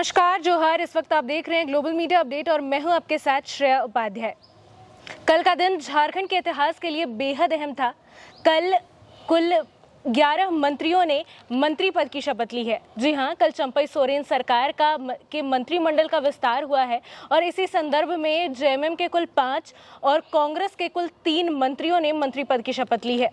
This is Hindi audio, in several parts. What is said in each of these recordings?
नमस्कार जोहार। इस वक्त आप देख रहे हैं ग्लोबल मीडिया अपडेट और मैं हूं आपके साथ श्रेया उपाध्याय। कल का दिन झारखंड के इतिहास के लिए बेहद अहम था। कल कुल 11 मंत्रियों ने मंत्री पद की शपथ ली है। जी हां, कल चंपई सोरेन सरकार के मंत्रिमंडल का विस्तार हुआ है और इसी संदर्भ में जेएमएम के कुल 5 और कांग्रेस के कुल 3 मंत्रियों ने मंत्री पद की शपथ ली है।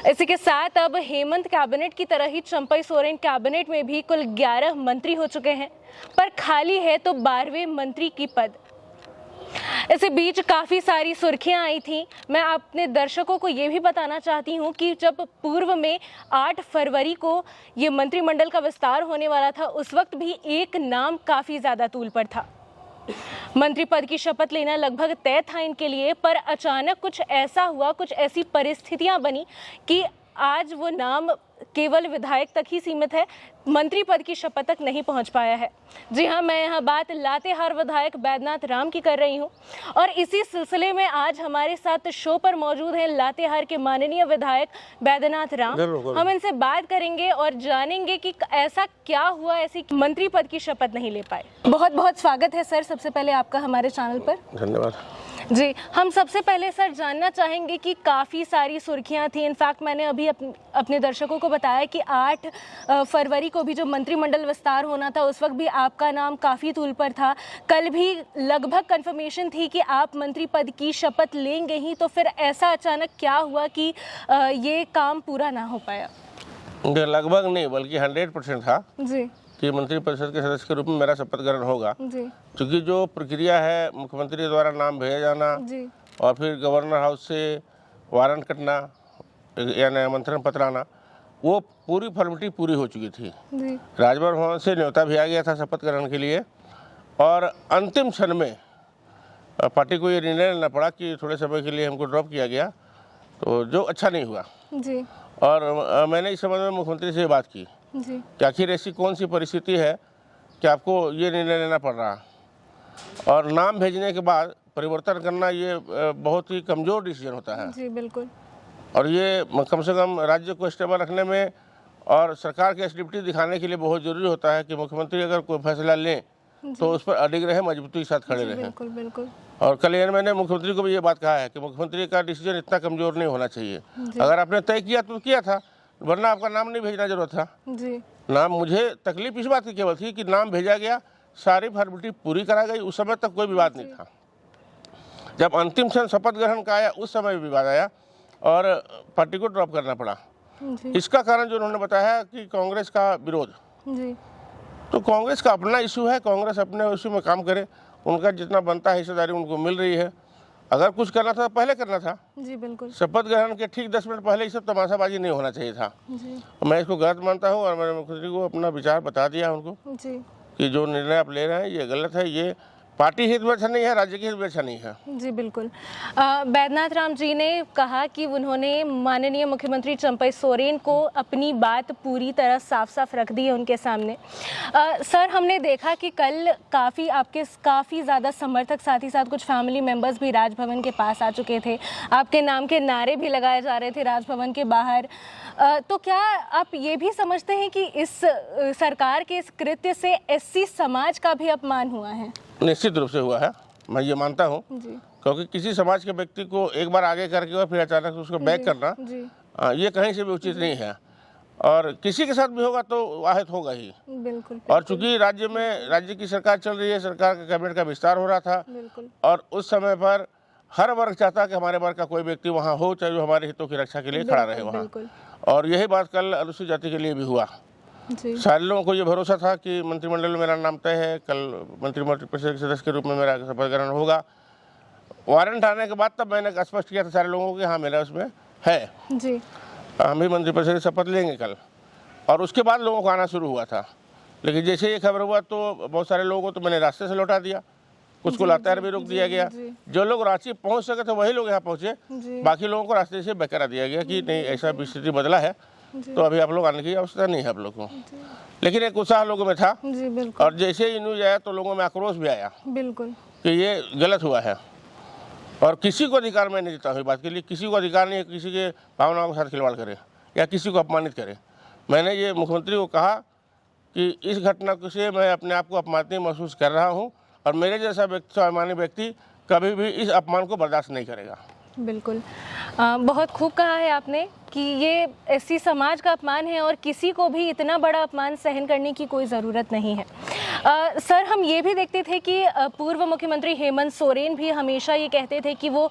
इसी के साथ अब हेमंत कैबिनेट की तरह ही चंपई सोरेन कैबिनेट में भी कुल 11 मंत्री हो चुके हैं, पर खाली है तो 12वें मंत्री की पद। इसी बीच काफ़ी सारी सुर्खियां आई थी। मैं अपने दर्शकों को ये भी बताना चाहती हूं कि जब पूर्व में 8 फरवरी को ये मंत्रिमंडल का विस्तार होने वाला था, उस वक्त भी एक नाम काफ़ी ज़्यादा तूल पर था। मंत्री पद की शपथ लेना लगभग तय था इनके लिए, पर अचानक कुछ ऐसा हुआ, कुछ ऐसी परिस्थितियां बनी कि आज वो नाम केवल विधायक तक ही सीमित है, मंत्री पद की शपथ तक नहीं पहुंच पाया है। जी हां, मैं यहां बात लातेहार विधायक बैद्यनाथ राम की कर रही हूं और इसी सिलसिले में आज हमारे साथ शो पर मौजूद हैं लातेहार के माननीय विधायक बैद्यनाथ राम। हम इनसे बात करेंगे और जानेंगे कि ऐसा क्या हुआ, ऐसी मंत्री पद की शपथ नहीं ले पाए। बहुत बहुत स्वागत है सर, सबसे पहले आपका हमारे चैनल पर। धन्यवाद जी। हम सबसे पहले सर जानना चाहेंगे कि काफ़ी सारी सुर्खियां थी। इनफैक्ट मैंने अभी अपने दर्शकों को बताया कि 8 फरवरी को भी जो मंत्रिमंडल विस्तार होना था, उस वक्त भी आपका नाम काफ़ी तूल पर था। कल भी लगभग कंफर्मेशन थी कि आप मंत्री पद की शपथ लेंगे ही, तो फिर ऐसा अचानक क्या हुआ कि ये काम पूरा ना हो पाया? लगभग नहीं बल्कि 100% था जी कि मंत्रिपरिषद के सदस्य के रूप में मेरा शपथ ग्रहण होगा। जी क्योंकि जो प्रक्रिया है, मुख्यमंत्री द्वारा नाम भेजा जाना जी और फिर गवर्नर हाउस से वारंट कटना यानी आमंत्रण पत्र आना, वो पूरी फॉर्मेलिटी पूरी हो चुकी थी। जी राजभवन भवन से न्योता भी आ गया था शपथ ग्रहण के लिए और अंतिम क्षण में पार्टी को ये निर्णय लेना पड़ा कि थोड़े समय के लिए हमको ड्रॉप किया गया, तो जो अच्छा नहीं हुआ। जी और मैंने इस संबंध में मुख्यमंत्री से बात की जी कि आखिर ऐसी कौन सी परिस्थिति है कि आपको ये निर्णय लेना पड़ रहा। और नाम भेजने के बाद परिवर्तन करना ये बहुत ही कमज़ोर डिसीजन होता है। जी बिल्कुल। और ये कम से कम राज्य को स्टेबल रखने में और सरकार की स्टेबिलिटी दिखाने के लिए बहुत ज़रूरी होता है कि मुख्यमंत्री अगर कोई फैसला लें तो उस पर अडिग रहे, मजबूती के साथ खड़े रहें। बिल्कुल बिल्कुल। और कल मैंने मुख्यमंत्री को भी ये बात कहा है कि मुख्यमंत्री का डिसीजन इतना कमज़ोर नहीं होना चाहिए। अगर आपने तय किया तो किया था, वरना आपका नाम नहीं भेजना जरूरत था। जी नाम, मुझे तकलीफ इस बात की केवल थी कि नाम भेजा गया, सारी फॉर्मेलिटी पूरी करा गई, उस समय तक कोई विवाद नहीं था। जब अंतिम क्षण शपथ ग्रहण का आया, उस समय विवाद आया और पार्टी को ड्रॉप करना पड़ा। जी इसका कारण जो उन्होंने बताया कि कांग्रेस का विरोध, जी तो कांग्रेस का अपना इशू है, कांग्रेस अपने इशू में काम करे, उनका जितना बनता है हिस्सेदारी उनको मिल रही है। अगर कुछ करना था पहले करना था। जी बिल्कुल। शपथ ग्रहण के ठीक 10 मिनट पहले ये सब तमाशाबाजी नहीं होना चाहिए था। जी मैं इसको गलत मानता हूँ और मैंने मुख्यमंत्री को अपना विचार बता दिया उनको जी कि जो निर्णय आप ले रहे हैं ये गलत है, ये पार्टी हित में अच्छा नहीं है, राज्य के हित में अच्छा नहीं है। जी बिल्कुल। बैद्यनाथ राम जी ने कहा कि उन्होंने माननीय मुख्यमंत्री चंपई सोरेन को अपनी बात पूरी तरह साफ साफ रख दी है उनके सामने। सर, हमने देखा कि कल काफ़ी ज़्यादा समर्थक, साथ ही साथ कुछ फैमिली मेंबर्स भी राजभवन के पास आ चुके थे। आपके नाम के नारे भी लगाए जा रहे थे राजभवन के बाहर। तो क्या आप ये भी समझते हैं कि इस सरकार के इस कृत्य से एससी समाज का भी अपमान हुआ है? निश्चित रूप से हुआ है, मैं ये मानता हूँ। क्योंकि किसी समाज के व्यक्ति को एक बार आगे करके और फिर अचानक उसको बैक करना, ये कहीं से भी उचित नहीं है और किसी के साथ भी होगा तो आहत होगा ही। बिल्कुल। और चूंकि राज्य की सरकार चल रही है, सरकार का कैबिनेट का विस्तार हो रहा था और उस समय पर हर वर्ग चाहता कि हमारे वर्ग का कोई व्यक्ति वहाँ हो, चाहे जो हमारे हितों की रक्षा के लिए खड़ा रहे वहाँ। और यही बात कल अनुसूचित जाति के लिए भी हुआ। सारे लोगों को ये भरोसा था कि मंत्रिमंडल में मेरा नाम तय है, कल मंत्रिपरिषद के सदस्य के रूप में मेरा शपथ ग्रहण होगा। वारंट आने के बाद तब मैंने स्पष्ट किया था सारे लोगों को कि हाँ मेरा उसमें है जी, हम भी मंत्रिपरिषद की शपथ लेंगे कल। और उसके बाद लोगों को आना शुरू हुआ था, लेकिन जैसे ये खबर हुआ तो बहुत सारे लोगों को तो मैंने रास्ते से लौटा दिया, कुछ को लातेहार भी रोक दिया गया। जो लोग रांची पहुंच सके थे वही लोग यहाँ पहुंचे, बाकी लोगों को रास्ते से बैक करा दिया गया कि नहीं, ऐसा स्थिति बदला है तो अभी आप लोग आने की आवश्यकता नहीं है आप लोग को। लेकिन एक उत्साह लोगों में था और जैसे ही न्यूज आया तो लोगों में आक्रोश भी आया बिल्कुल कि ये गलत हुआ है। और किसी को अधिकार मैं नहीं देता हूँ बात के लिए, किसी को अधिकार नहीं है किसी के भावनाओं के साथ खिलवाड़ करे या किसी को अपमानित करे। मैंने ये मुख्यमंत्री को कहा कि इस घटना से मैं अपने आप को अपमानित महसूस कर रहा हूँ और मेरे जैसा व्यक्ति, स्वाभिमानी व्यक्ति कभी भी इस अपमान को बर्दाश्त नहीं करेगा। बिल्कुल, बहुत खूब कहा है आपने कि ये एससी समाज का अपमान है और किसी को भी इतना बड़ा अपमान सहन करने की कोई ज़रूरत नहीं है। सर, हम ये भी देखते थे कि पूर्व मुख्यमंत्री हेमंत सोरेन भी हमेशा ये कहते थे कि वो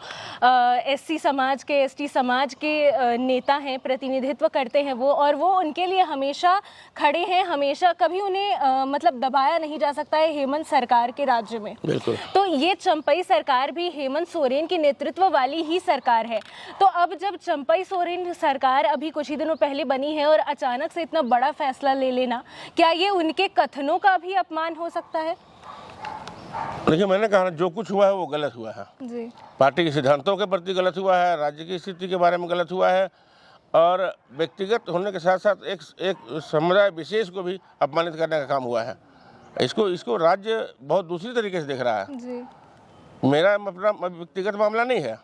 एससी समाज के, एसटी समाज के नेता हैं, प्रतिनिधित्व करते हैं वो, और वो उनके लिए हमेशा खड़े हैं, हमेशा कभी उन्हें मतलब दबाया नहीं जा सकता है हेमंत सरकार के राज्य में। बिल्कुल। तो ये चंपई सरकार भी हेमंत सोरेन के नेतृत्व वाली ही सरकार है। तो अब जब चंपई सोरेन सरकार अभी कुछ ही दिनों पहले बनी है और अचानक से इतना बड़ा फैसला ले लेना, क्या ये उनके कथनों का भी अपमान हो सकता है? देखिए, मैंने कहा जो कुछ हुआ है वो गलत हुआ है जी। पार्टी के सिद्धांतों के प्रति गलत हुआ है, राज्य की स्थिति के बारे में गलत हुआ है और व्यक्तिगत होने के साथ साथ एक समुदाय विशेष को भी अपमानित करने का काम हुआ है। इसको राज्य बहुत दूसरी तरीके से देख रहा है। जी। मेरा अपना व्यक्तिगत मामला नहीं है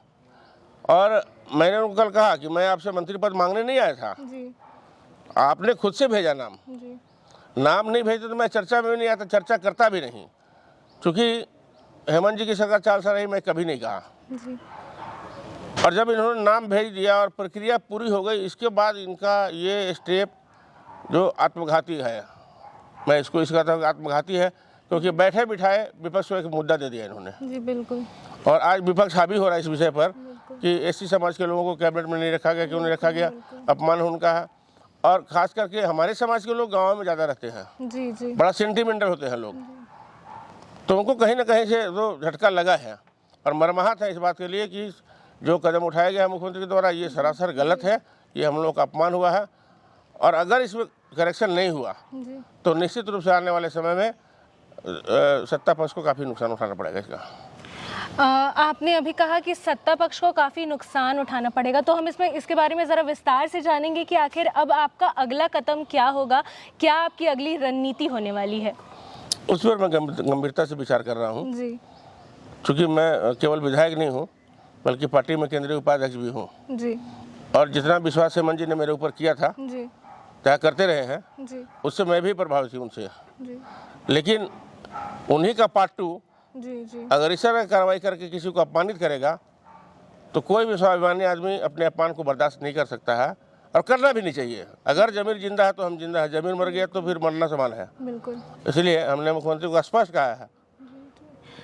और मैंने उनको कल कहा कि मैं आपसे मंत्री पद मांगने नहीं आया था। जी। आपने खुद से भेजा नाम। जी। नाम नहीं भेजते तो मैं चर्चा में भी नहीं आता, चर्चा करता भी नहीं, क्योंकि हेमंत जी की सरकार 4 साल रही, मैं कभी नहीं कहा। जी। और जब इन्होंने नाम भेज दिया और प्रक्रिया पूरी हो गई, इसके बाद इनका ये स्टेप जो आत्मघाती है, मैं इसको आत्मघाती है, क्योंकि बैठे बिठाए विपक्ष को एक मुद्दा दे दिया इन्होंने। जी बिल्कुल। और आज विपक्ष हावी हो रहा है इस विषय पर कि एससी समाज के लोगों को कैबिनेट में नहीं रखा गया, क्यों नहीं रखा गया, अपमान उनका है। और खास करके हमारे समाज के लोग गाँव में ज़्यादा रहते हैं। जी जी। बड़ा सेंटिमेंटल होते हैं लोग, तो उनको कहीं ना कहीं से तो झटका लगा है और मर्माहत है इस बात के लिए कि जो कदम उठाया गया मुख्यमंत्री के द्वारा ये सरासर गलत है, ये हम लोगों का अपमान हुआ है। और अगर इसमें करेक्शन नहीं हुआ तो निश्चित रूप से आने वाले समय में सत्ता पक्ष को काफ़ी नुकसान उठाना पड़ेगा इसका। आपने अभी कहा कि सत्ता पक्ष को काफ़ी नुकसान उठाना पड़ेगा, तो हम इसके बारे में ज़रा विस्तार से जानेंगे कि आखिर अब आपका अगला कदम क्या होगा, क्या आपकी अगली रणनीति होने वाली है? उस पर मैं गंभीरता से विचार कर रहा हूँ जी। क्योंकि मैं केवल विधायक नहीं हूँ बल्कि पार्टी में केंद्रीय उपाध्यक्ष भी हूँ। जी। और जितना विश्वास हेमंत जी ने मेरे ऊपर किया था, जी। तय करते रहे हैं, जी। उससे मैं भी प्रभावित हूँ उनसे। जी। लेकिन उन्हीं का पार्ट 2 जी। अगर इस तरह कार्रवाई करके किसी को अपमानित करेगा तो कोई भी स्वाभिमानी आदमी अपने अपमान को बर्दाश्त नहीं कर सकता है और करना भी नहीं चाहिए। अगर जमीर जिंदा है तो हम जिंदा है, जमीर मर गया तो फिर मरना समान है। बिल्कुल। इसलिए हमने मुख्यमंत्री को स्पष्ट कहा है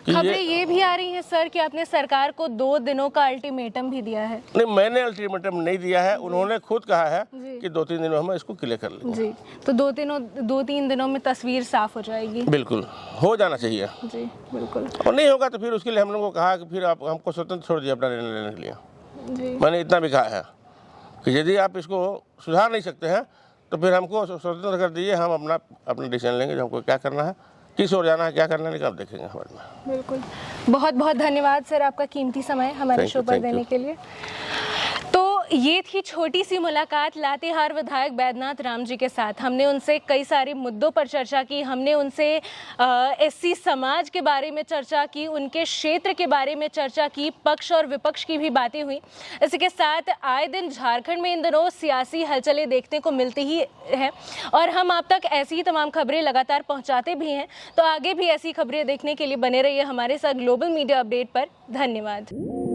कि खबरें ये भी आ रही हैं सर कि आपने सरकार को 2 दिनों का अल्टीमेटम भी दिया है। नहीं, मैंने अल्टीमेटम नहीं दिया है, उन्होंने खुद कहा है कि 2-3 दिनों में इसको क्लियर कर लेंगे। जी, तो 2-3 दिनों में तस्वीर साफ हो जाएगी। बिल्कुल, हो जाना चाहिए। जी बिल्कुल। और नहीं होगा तो फिर उसके लिए हम लोगों को कहा कि फिर आप हमको स्वतंत्र छोड़ दिए अपना निर्णय लेने के लिए। जी। मैंने इतना भी कहा है कि यदि आप इसको सुधार नहीं सकते हैं तो फिर हमको स्वतंत्र कर दीजिए, हम अपना डिसीजन लेंगे जो हमको क्या करना है, किस ओर जाना है, क्या करना है, आप देखेंगे हमारे में। बिल्कुल। बहुत बहुत धन्यवाद सर आपका कीमती समय हमारे शो पर देने के लिए। तो ये थी छोटी सी मुलाकात लातेहार विधायक बैद्यनाथ राम जी के साथ। हमने उनसे कई सारे मुद्दों पर चर्चा की, हमने उनसे एससी समाज के बारे में चर्चा की, उनके क्षेत्र के बारे में चर्चा की, पक्ष और विपक्ष की भी बातें हुई। इसी के साथ आए दिन झारखंड में इन दिनों सियासी हलचलें देखने को मिलती ही है और हम आप तक ऐसी ही तमाम खबरें लगातार पहुंचाते भी हैं। तो आगे भी ऐसी खबरें देखने के लिए बने रहिए हमारे साथ ग्लोबल मीडिया अपडेट पर। धन्यवाद।